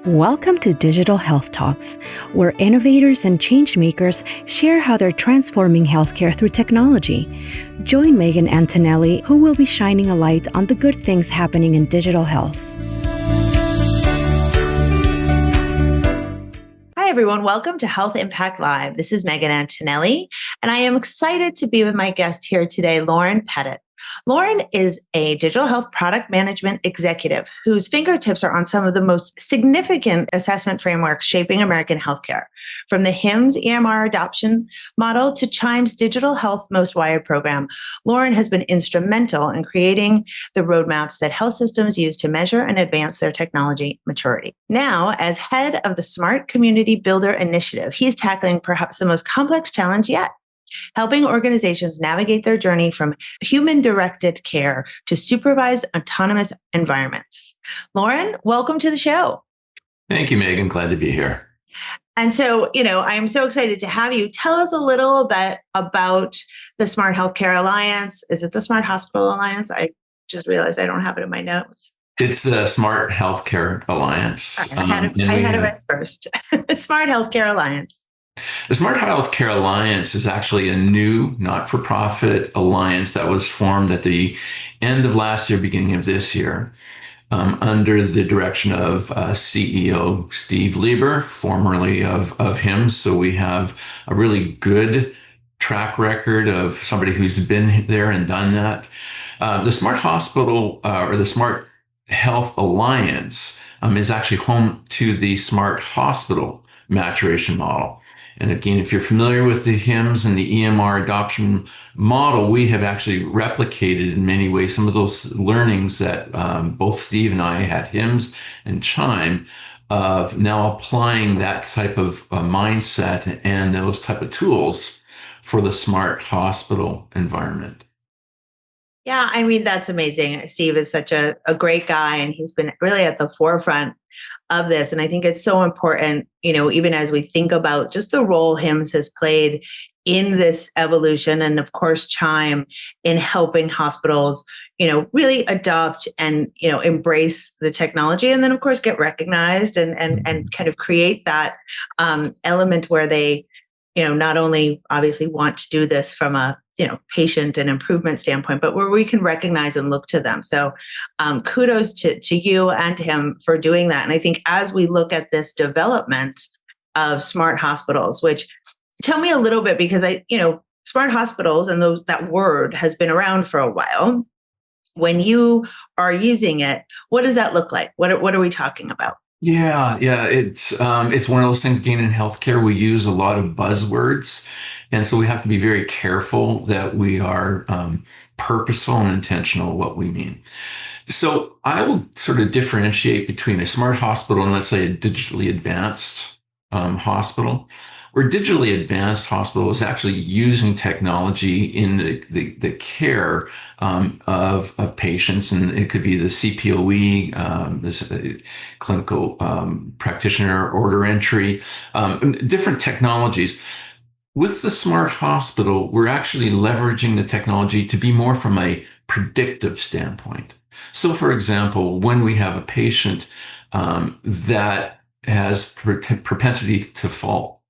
Welcome to Digital Health Talks, where innovators and changemakers share how they're transforming healthcare through technology. Join Megan Antonelli, who will be shining a light on the good things happening in digital health. Hi, everyone. Welcome to Health Impact Live. This is Megan Antonelli, and I am excited to be with my guest here today, Lorren Pettit. Lorren is a digital health product management executive whose fingertips are on some of the most significant assessment frameworks shaping American healthcare, from the HIMSS EMR adoption model to Chime's Digital Health Most Wired program. Lorren has been instrumental in creating the roadmaps that health systems use to measure and advance their technology maturity. Now, as head of the Smart Community Builder Initiative, he is tackling perhaps the most complex challenge yet, helping organizations navigate their journey from human-directed care to supervised autonomous environments. Lorren, welcome to the show. Thank you, Megan. Glad to be here. And so, I'm so excited to have you. Tell us a little bit about the Smart Healthcare Alliance. Is it the Smart Hospital Alliance? I just realized I don't have it in my notes. It's the Smart Healthcare Alliance. Right, I had it right first. Smart Healthcare Alliance. The Smart Healthcare Alliance is actually a new not-for-profit alliance that was formed at the end of last year, beginning of this year, under the direction of CEO Steve Lieber, formerly of HIMSS. So we have a really good track record of somebody who's been there and done that. The Smart Hospital or the Smart Health Alliance is actually home to the Smart Hospital maturation model. And again, if you're familiar with the HIMSS and the EMR adoption model, we have actually replicated in many ways some of those learnings that both Steve and I had HIMSS and Chime of now applying that type of mindset and those type of tools for the smart hospital environment. Yeah, that's amazing. Steve is such a great guy, and he's been really at the forefront of this. And I think it's so important, even as we think about just the role HIMSS has played in this evolution, and of course, Chime in helping hospitals, really adopt and, embrace the technology, and then of course get recognized and kind of create that element where they, not only obviously want to do this from a patient and improvement standpoint, but where we can recognize and look to them. So kudos to you and him for doing that. And I think as we look at this development of smart hospitals, which tell me a little bit, because smart hospitals and that word has been around for a while. When you are using it, what does that look like? What are we talking about? Yeah. It's one of those things, again, in healthcare, we use a lot of buzzwords. And so we have to be very careful that we are purposeful and intentional what we mean. So I will sort of differentiate between a smart hospital and, let's say, a digitally advanced hospital. Where digitally advanced hospital is actually using technology in the care of patients, and it could be the CPOE, this clinical practitioner order entry, different technologies. With the smart hospital, we're actually leveraging the technology to be more from a predictive standpoint. So, for example, when we have a patient that has propensity to fall,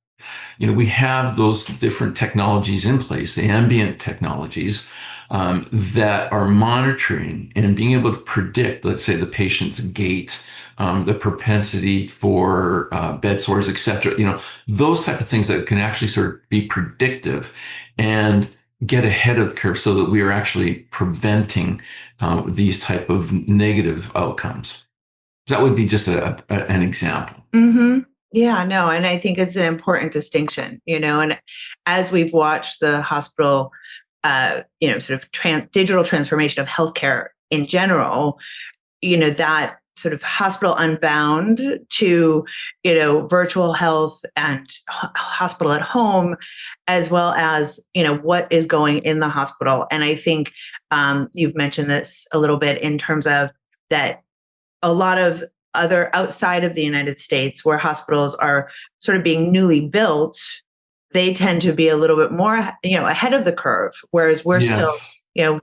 we have those different technologies in place, the ambient technologies that are monitoring and being able to predict, let's say, the patient's gait, the propensity for bed sores, et cetera, those type of things that can actually sort of be predictive and get ahead of the curve so that we are actually preventing these type of negative outcomes. That would be just an example. Mm-hmm. Yeah, no, and I think it's an important distinction, and as we've watched the hospital, sort of digital transformation of healthcare in general, that sort of hospital unbound to, virtual health and hospital at home, as well as, what is going in the hospital. And I think you've mentioned this a little bit in terms of that a lot of other outside of the United States where hospitals are sort of being newly built, they tend to be a little bit more, ahead of the curve, whereas we're still,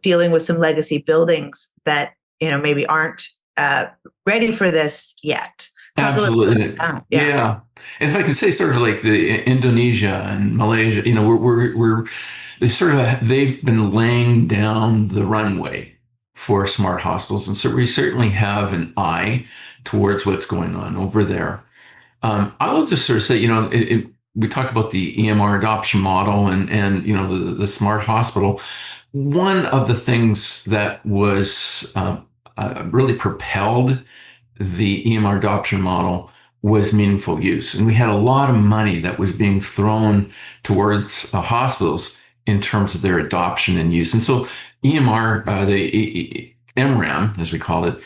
dealing with some legacy buildings that, maybe aren't ready for this yet. Talk a little bit Absolutely. about that. Yeah. Yeah. And if I can say sort of like the Indonesia and Malaysia, they sort of, they've been laying down the runway for smart hospitals. And so we certainly have an eye towards what's going on over there. I will just sort of say, we talked about the EMR adoption model and the smart hospital. One of the things that was really propelled the EMR adoption model was meaningful use. And we had a lot of money that was being thrown towards hospitals in terms of their adoption and use. And so EMR, the MRAM, as we called it,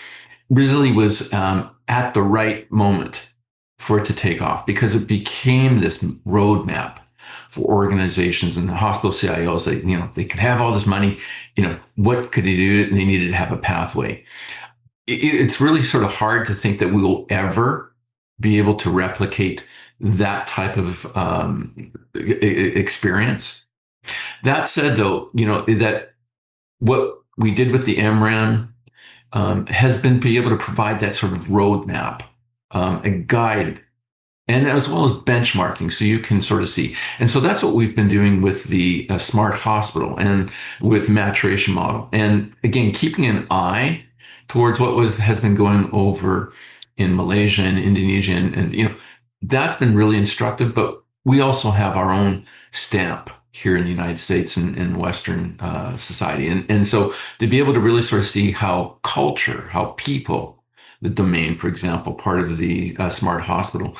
really was at the right moment for it to take off because it became this roadmap for organizations and the hospital CIOs. They could have all this money. What could they do? And they needed to have a pathway. It's really sort of hard to think that we will ever be able to replicate that type of experience. That said, though, that what we did with the MRAM has been be able to provide that sort of roadmap, a guide, and as well as benchmarking, so you can sort of see. And so that's what we've been doing with the smart hospital and with maturation model. And again, keeping an eye towards what has been going over in Malaysia and Indonesia, and that's been really instructive. But we also have our own stamp here in the United States and Western society, and so to be able to really sort of see how culture, how people, the domain, for example, part of the smart hospital,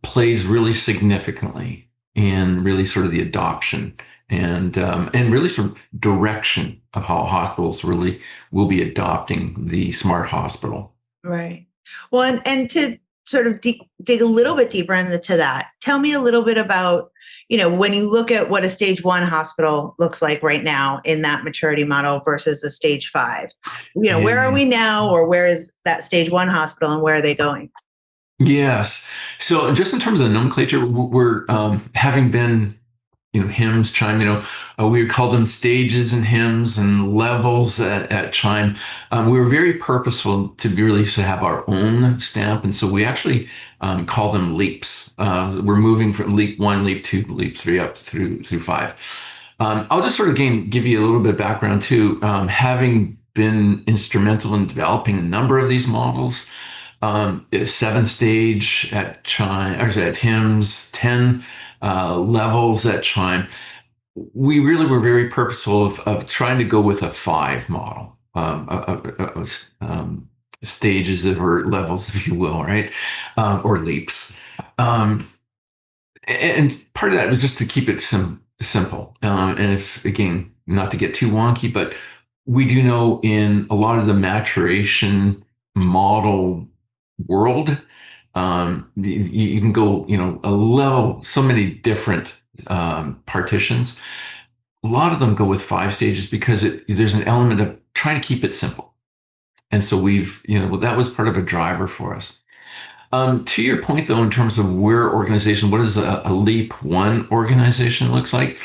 plays really significantly in really sort of the adoption and really sort of direction of how hospitals really will be adopting the smart hospital. Right. Well, and to sort of dig a little bit deeper into that, tell me a little bit about, when you look at what a stage 1 hospital looks like right now in that maturity model versus a stage 5, where are we now, or where is that stage 1 hospital and where are they going? Yes. So just in terms of the nomenclature, we're having been, HIMSS, CHIME, we would call them stages and HIMSS and levels at CHIME. We were very purposeful to really to have our own stamp. And so we actually call them leaps. We're moving from leap 1, leap 2, leap 3 up through 5. I'll just sort of give you a little bit of background too. Having been instrumental in developing a number of these models, 7 stage at CHIME, or at HIMSS, 10 levels at CHIME. We really were very purposeful of trying to go with a 5 model, stages or levels, if you will, right? Or leaps. And part of that was just to keep it simple. And if, again, not to get too wonky, but we do know in a lot of the maturation model world, you can go, a level, so many different partitions. A lot of them go with 5 stages because there's an element of trying to keep it simple. And so that was part of a driver for us. To your point, though, in terms of where organization, what does a leap 1 organization looks like?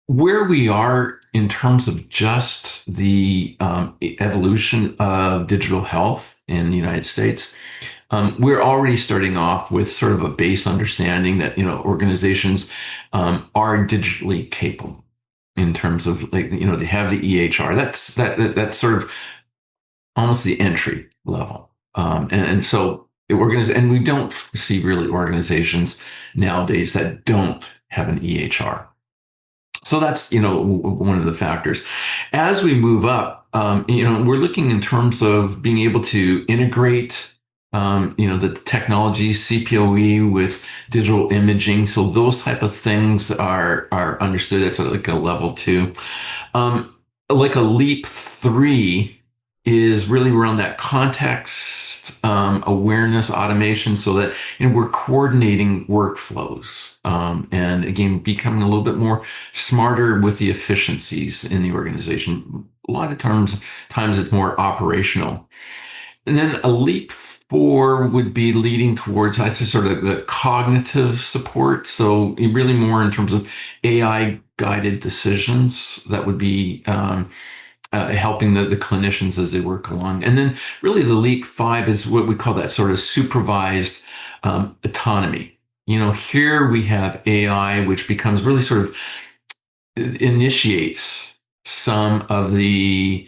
Where we are in terms of just the evolution of digital health in the United States, we're already starting off with sort of a base understanding that organizations are digitally capable in terms of they have the EHR. That's sort of almost the entry level, and so and we don't see really organizations nowadays that don't have an EHR. So that's, one of the factors. As we move up, we're looking in terms of being able to integrate, the technology, CPOE with digital imaging. So those type of things are understood. That's like a level 2. Like a leap 3 is really around that context awareness automation, so that we're coordinating workflows and again becoming a little bit more smarter with the efficiencies in the organization. A lot of times it's more operational. And then a leap 4 would be leading towards, I'd say, sort of the cognitive support. So really more in terms of AI guided decisions that would be helping the clinicians as they work along. And then really the leap five is what we call that sort of supervised autonomy. Here we have AI, which becomes really sort of initiates some of the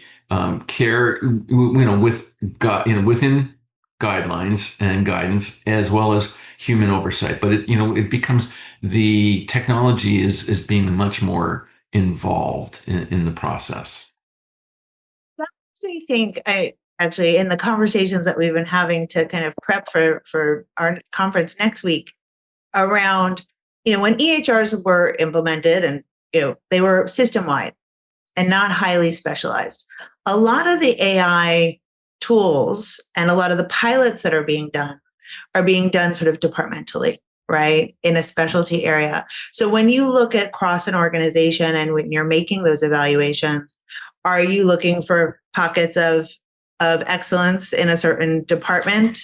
care, with within guidelines and guidance, as well as human oversight. But it becomes, the technology is being much more involved in the process. That makes me think, I actually, in the conversations that we've been having to kind of prep for our conference next week, around, when EHRs were implemented, and they were system wide and not highly specialized. A lot of the AI tools and a lot of the pilots that are being done sort of departmentally, right? In a specialty area. So when you look at across an organization and when you're making those evaluations, are you looking for pockets of excellence in a certain department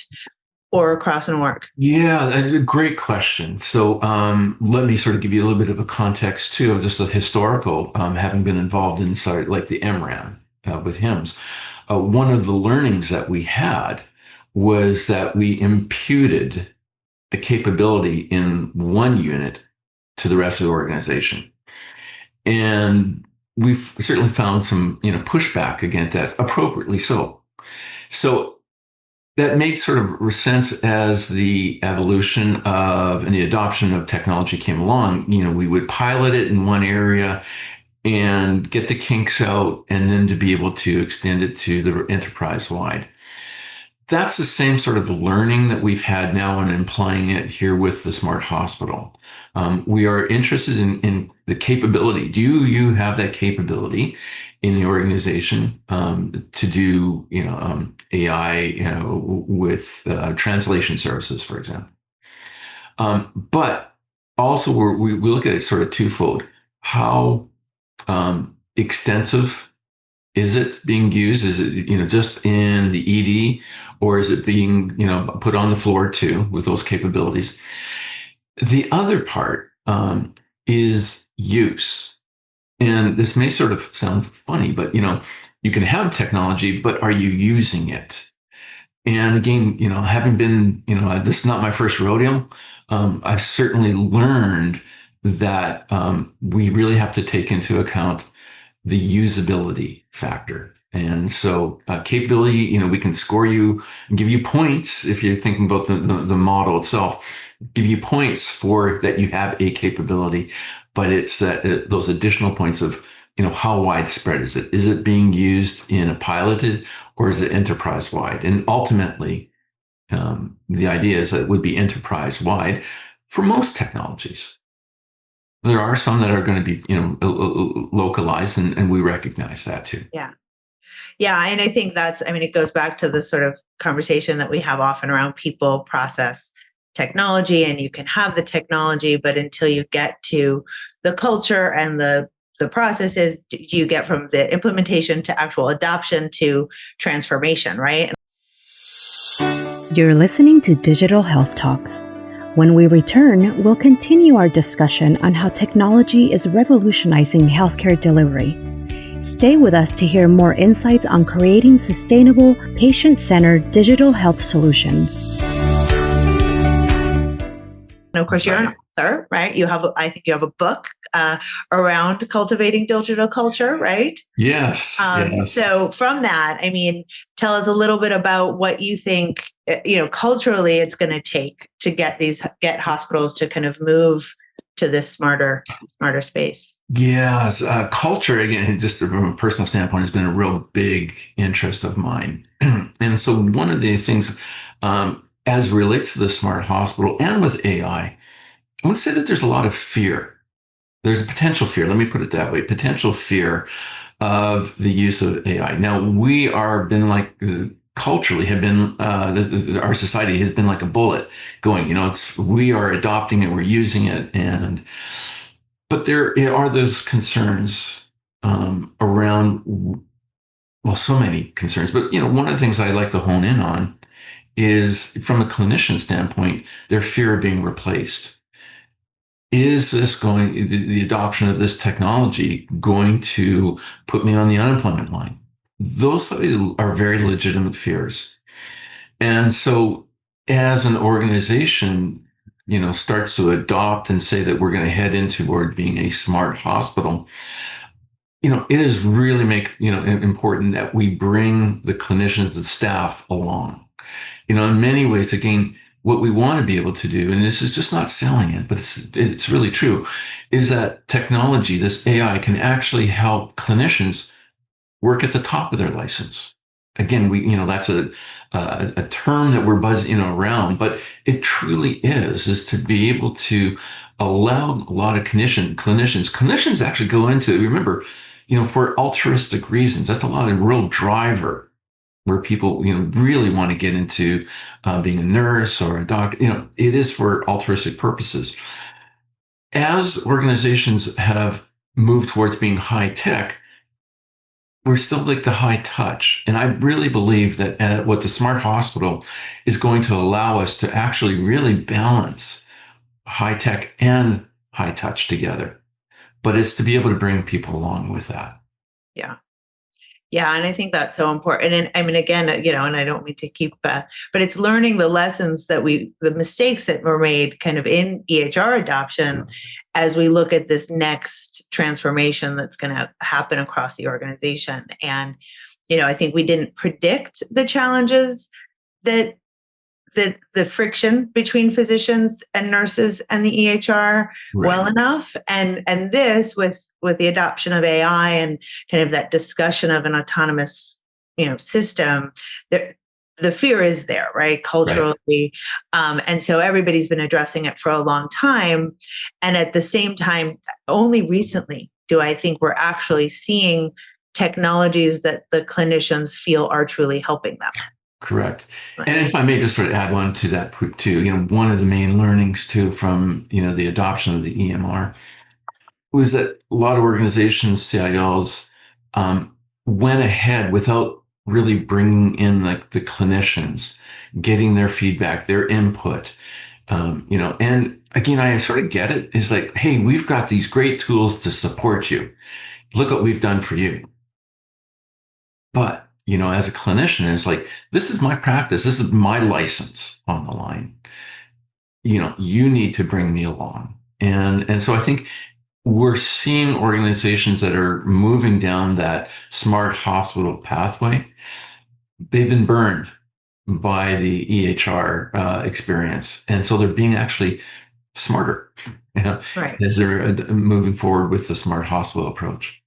or across an org? Yeah, that's a great question. So let me sort of give you a little bit of a context too, of just a historical, having been involved inside like the MRAM with HIMSS. One of the learnings that we had was that we imputed a capability in one unit to the rest of the organization. And we've certainly found some, pushback against that, appropriately so. So that made sort of sense as the evolution of and the adoption of technology came along. We would pilot it in one area and get the kinks out, and then to be able to extend it to the enterprise wide. That's the same sort of learning that we've had now and applying it here with the smart hospital. We are interested in the capability. Do you have that capability in the organization to do AI with translation services, for example? But also we look at it sort of twofold. How extensive is it being used? Is it just in the ED, or is it being put on the floor too with those capabilities? The other part is use. And this may sort of sound funny, but you can have technology, but are you using it? And again, having been, this is not my first rodeo. I've certainly learned that we really have to take into account the usability factor. And so capability, we can score you and give you points if you're thinking about the model itself, give you points for that you have a capability, but it's those additional points of, how widespread is it? Is it being used in a piloted, or is it enterprise wide? And ultimately, the idea is that it would be enterprise wide for most technologies. There are some that are going to be, localized, and we recognize that too. Yeah. Yeah. And I think it goes back to the sort of conversation that we have often around people, process, technology, and you can have the technology, but until you get to the culture and the processes, do you get from the implementation to actual adoption to transformation, right? You're listening to Digital Health Talks. When we return, we'll continue our discussion on how technology is revolutionizing healthcare delivery. Stay with us to hear more insights on creating sustainable, patient-centered digital health solutions. And of course, you're an author, right? I think you have a book around cultivating digital culture, right? Yes. Yes. So from that, tell us a little bit about what you think, culturally it's going to take to get hospitals to kind of move to this smarter space. Yes. Culture, again, just from a personal standpoint, has been a real big interest of mine. And so one of the things, as relates to the smart hospital and with AI, I want to say that there's a lot of fear. There's a potential fear, let me put it that way, potential fear of the use of AI. Now, we are been culturally have been, our society has been like a bullet going, we are adopting it, we're using it. But there are those concerns around, well, so many concerns. But, one of the things I like to hone in on is, from a clinician standpoint, their fear of being replaced. is this going, the adoption of this technology going to put me on the unemployment line? Those are very legitimate fears. And so as an organization, starts to adopt and say that we're going to head into toward being a smart hospital, it is really important that we bring the clinicians and staff along. In many ways, again, what we want to be able to do, and this is just not selling it, but it's really true, is that technology, this AI, can actually help clinicians work at the top of their license. Again, that's a term that we're buzzing around, but it truly is to be able to allow a lot of clinicians actually go into, remember, for altruistic reasons. That's a lot of real driver where people, really want to get into being a nurse or a doctor. It is for altruistic purposes. As organizations have moved towards being high tech, we're still like the high touch. And I really believe that what the smart hospital is going to allow us to actually really balance high tech and high touch together. But it's to be able to bring people along with that. Yeah. Yeah. And I think that's so important. And I mean, again, and I don't mean to keep, but it's learning the lessons the mistakes that were made kind of in EHR adoption as we look at this next transformation that's going to happen across the organization. And, I think we didn't predict the challenges that the friction between physicians and nurses and the EHR well enough. And this with the adoption of AI and kind of that discussion of an autonomous, system, the fear is there, right? Culturally. And so everybody's been addressing it for a long time. And at the same time, only recently do I think we're actually seeing technologies that the clinicians feel are truly helping them. Correct. And if I may just sort of add one to that too, one of the main learnings too from, the adoption of the EMR was that a lot of organizations, CIOs, went ahead without really bringing in like the clinicians, getting their feedback, their input, and again, I sort of get it. It's like, hey, we've got these great tools to support you. Look what we've done for you. But as a clinician, it's like, this is my practice. This is my license on the line. You need to bring me along. And so I think we're seeing organizations that are moving down that smart hospital pathway. They've been burned by the EHR experience. And so they're being actually smarter, as they're moving forward with the smart hospital approach.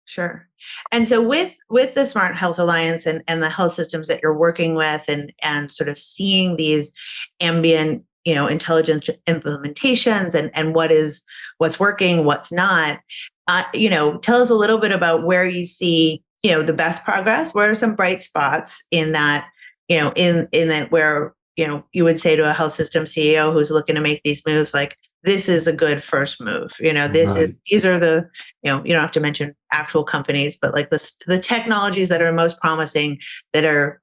Sure. And so with the Smart Health Alliance and the health systems that you're working with and sort of seeing these ambient, intelligence implementations and what's working, what's not, tell us a little bit about where you see, the best progress. Where are some bright spots in that, in that where, you would say to a health system CEO who's looking to make these moves, like, this is a good first move. These are the, you don't have to mention actual companies, but like the technologies that are most promising that are,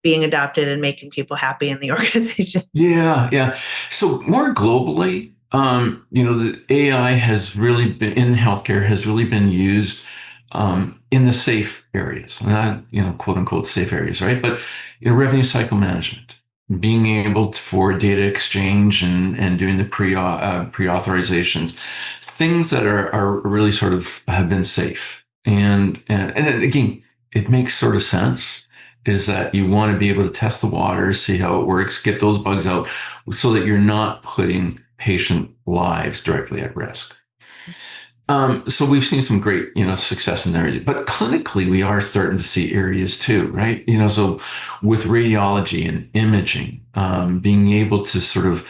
being adopted and making people happy in the organization. Yeah. So more globally, the AI has really been in healthcare has really been used in the safe areas, not, quote unquote safe areas, right? But, revenue cycle management, being able for data exchange and doing the pre-authorizations, things that are really sort of have been safe. And again, it makes sort of sense is that you want to be able to test the waters, see how it works, get those bugs out so that you're not putting patient lives directly at risk. So we've seen some great, success in there, but clinically we are starting to see areas too, right? So with radiology and imaging, being able to sort of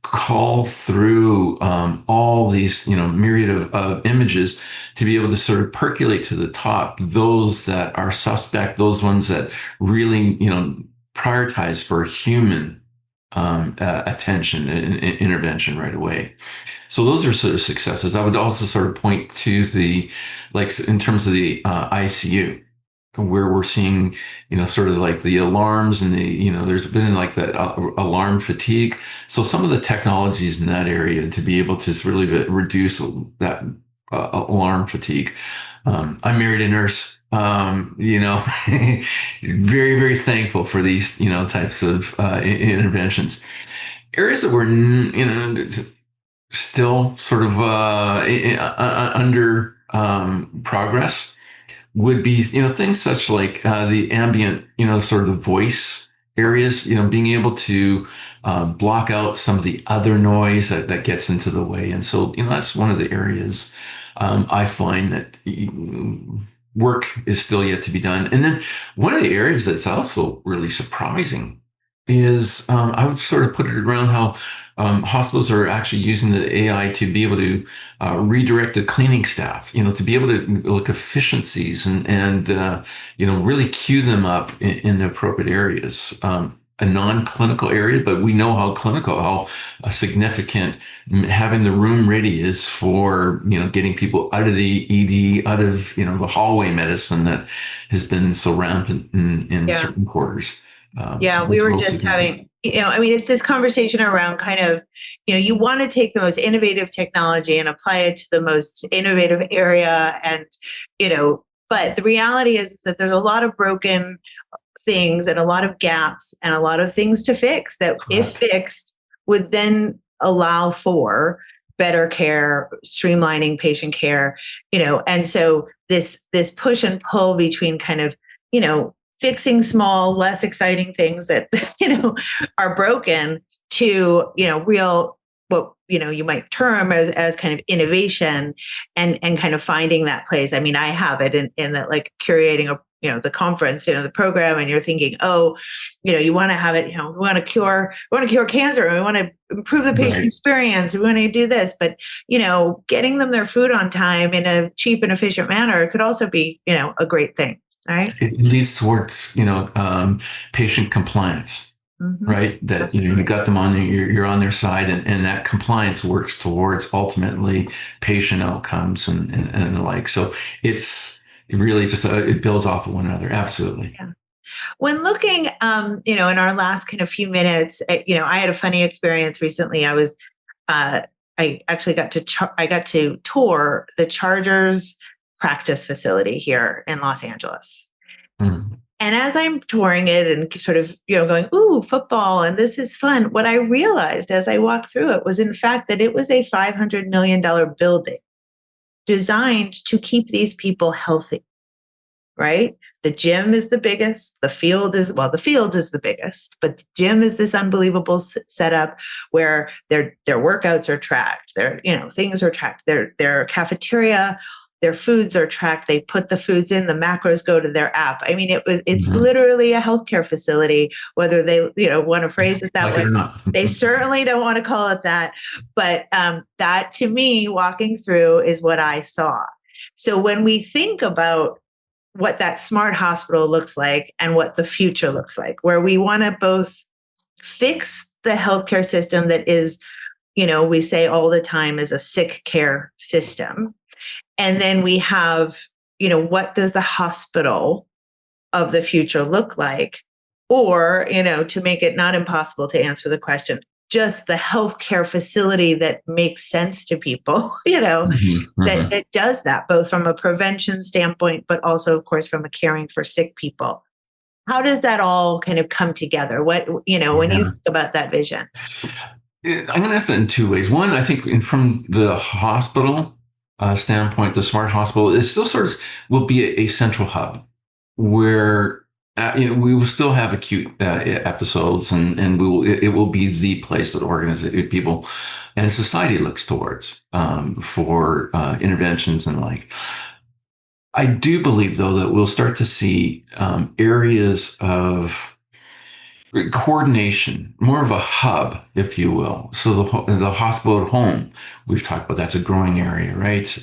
call through all these, myriad of images to be able to sort of percolate to the top, those that are suspect, those ones that really, prioritize for human attention and intervention right away. So those are sort of successes. I would also sort of point to in terms of the ICU, where we're seeing, sort of like the alarms and there's been like that alarm fatigue. So some of the technologies in that area to be able to really reduce that alarm fatigue. I married a nurse, very, very thankful for these, types of interventions. Areas that were, still sort of under progress would be, things such like the ambient, sort of the voice areas, being able to block out some of the other noise that gets into the way. And so, that's one of the areas I find that work is still yet to be done. And then one of the areas that's also really surprising is I would sort of put it around how hospitals are actually using the AI to be able to redirect the cleaning staff, to be able to look efficiencies and really cue them up in the appropriate areas. A non-clinical area, but we know how clinical, how significant having the room ready is for, getting people out of the ED, out of, the hallway medicine that has been so rampant in Yeah. certain quarters. Yeah, So we it's were real just significant. having, it's this conversation around kind of, you want to take the most innovative technology and apply it to the most innovative area. And, but the reality is that there's a lot of broken things and a lot of gaps and a lot of things to fix that, if Correct. fixed, would then allow for better care, streamlining patient care, and so this push and pull between kind of, fixing small, less exciting things that, are broken to, real, what, you might term as kind of innovation and kind of finding that place. I mean, I have it in that, like, curating the conference, the program, and you're thinking, oh, you want to have it, we want to cure cancer, and we want to improve the patient Right. experience, we want to do this, but getting them their food on time in a cheap and efficient manner could also be, a great thing. All right. It leads towards, patient compliance, Mm-hmm. right? That, you Absolutely. got them you're on their side, and that compliance works towards ultimately patient outcomes and the like. So it really just, it builds off of one another. Absolutely. Yeah. When looking, in our last kind of few minutes, I had a funny experience recently. I actually I got to tour the Chargers practice facility here in Los Angeles. Mm. And as I'm touring it and sort of, going, ooh, football, and this is fun, what I realized as I walked through it was, in fact, that it was a $500 million building designed to keep these people healthy, right? The gym is the biggest. The field is the biggest, but the gym is this unbelievable setup where their workouts are tracked. Their, things are tracked. Their cafeteria, their foods are tracked. They put the foods in, the macros go to their app. I mean, it's Mhm. literally a healthcare facility, whether they, want to phrase it that Like it way. or not. They certainly don't want to call it that. But that, to me, walking through, is what I saw. So when we think about what that smart hospital looks like and what the future looks like, where we want to both fix the healthcare system that is, we say all the time, is a sick care system. And then we have, what does the hospital of the future look like? Or, to make it not impossible to answer the question, just the healthcare facility that makes sense to people, Mhm. Mhm. that does that, both from a prevention standpoint, but also, of course, from a caring for sick people. How does that all kind of come together? What, when you Yeah. think about that vision? I'm going to answer it in two ways. One, I think from the hospital standpoint, the smart hospital, it still sort of will be a central hub where we will still have acute episodes, and it will be the place that people and society looks towards for interventions and like. I do believe, though, that we'll start to see areas of coordination, more of a hub, if you will. So the hospital at home, we've talked about, that's a growing area, right?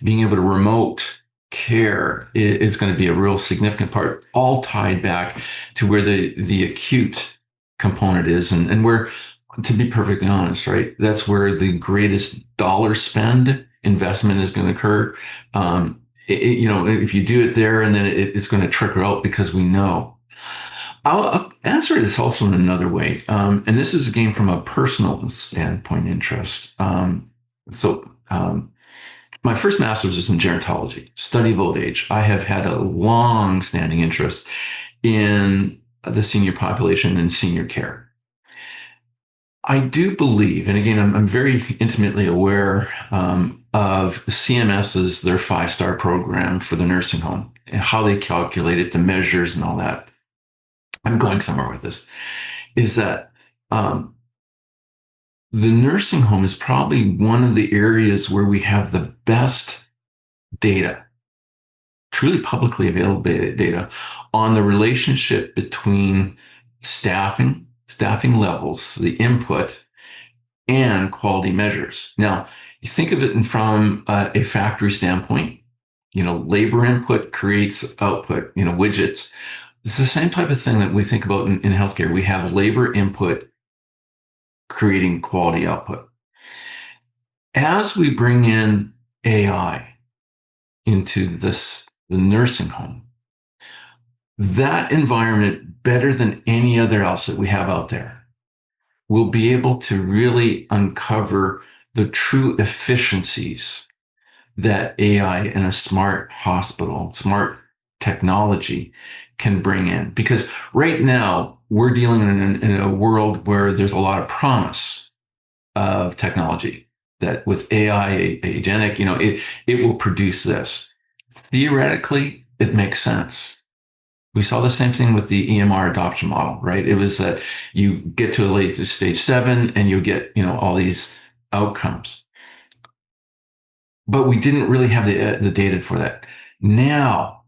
Being able to remote care is going to be a real significant part, all tied back to where the acute component is, and where, to be perfectly honest, right, that's where the greatest dollar spend investment is going to occur. if you do it there, and then it's going to trickle out because we know. I'll answer this also in another way. And this is again from a personal standpoint interest. My first master's was in gerontology, study of old age. I have had a long-standing interest in the senior population and senior care. I do believe, and again, I'm very intimately aware of CMS's, their 5-star program for the nursing home, and how they calculate it, the measures and all that. I'm going somewhere with this, is that the nursing home is probably one of the areas where we have the best data, truly publicly available data, on the relationship between staffing levels, the input, and quality measures. Now, you think of it from a factory standpoint, labor input creates output, widgets. It's the same type of thing that we think about in healthcare. We have labor input creating quality output. As we bring in AI into the nursing home, that environment, better than any other else that we have out there, will be able to really uncover the true efficiencies that AI in a smart hospital, smart technology can bring in. Because right now, we're dealing in a world where there's a lot of promise of technology, that with AI, agentic, it will produce this. Theoretically, it makes sense. We saw the same thing with the EMR adoption model, right? It was that you get to a late stage 7 and you get, all these outcomes. But we didn't really have the data for that. Now,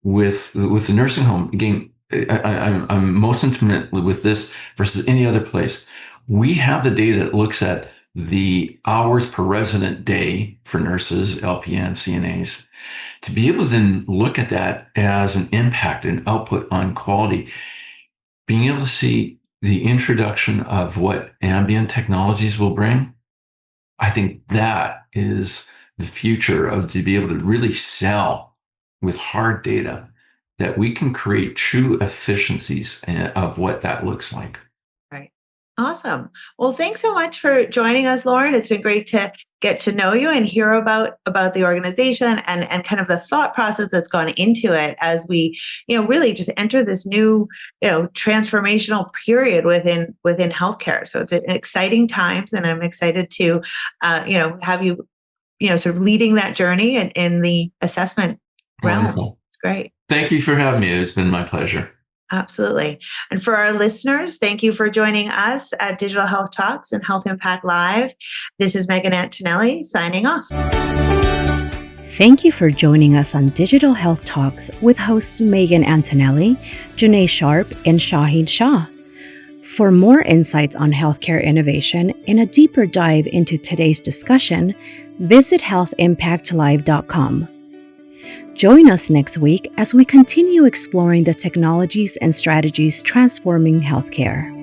with the nursing home, again, I'm most intimate with this versus any other place. We have the data that looks at the hours per resident day for nurses, LPN, CNAs, to be able to then look at that as an impact and output on quality, being able to see the introduction of what ambient technologies will bring. I think that is the future to be able to really sell with hard data, that we can create true efficiencies of what that looks like. Right. Awesome. Well, thanks so much for joining us, Lorren. It's been great to get to know you and hear about the organization and kind of the thought process that's gone into it as we, really just enter this new, transformational period within healthcare. So it's an exciting times, and I'm excited to, have you, sort of leading that journey in the assessment realm. Wonderful. It's great. Thank you for having me. It's been my pleasure. Absolutely. And for our listeners, thank you for joining us at Digital Health Talks and Health Impact Live. This is Megan Antonelli signing off. Thank you for joining us on Digital Health Talks with hosts Megan Antonelli, Janae Sharp, and Shahid Shah. For more insights on healthcare innovation and a deeper dive into today's discussion, visit healthimpactlive.com. Join us next week as we continue exploring the technologies and strategies transforming healthcare.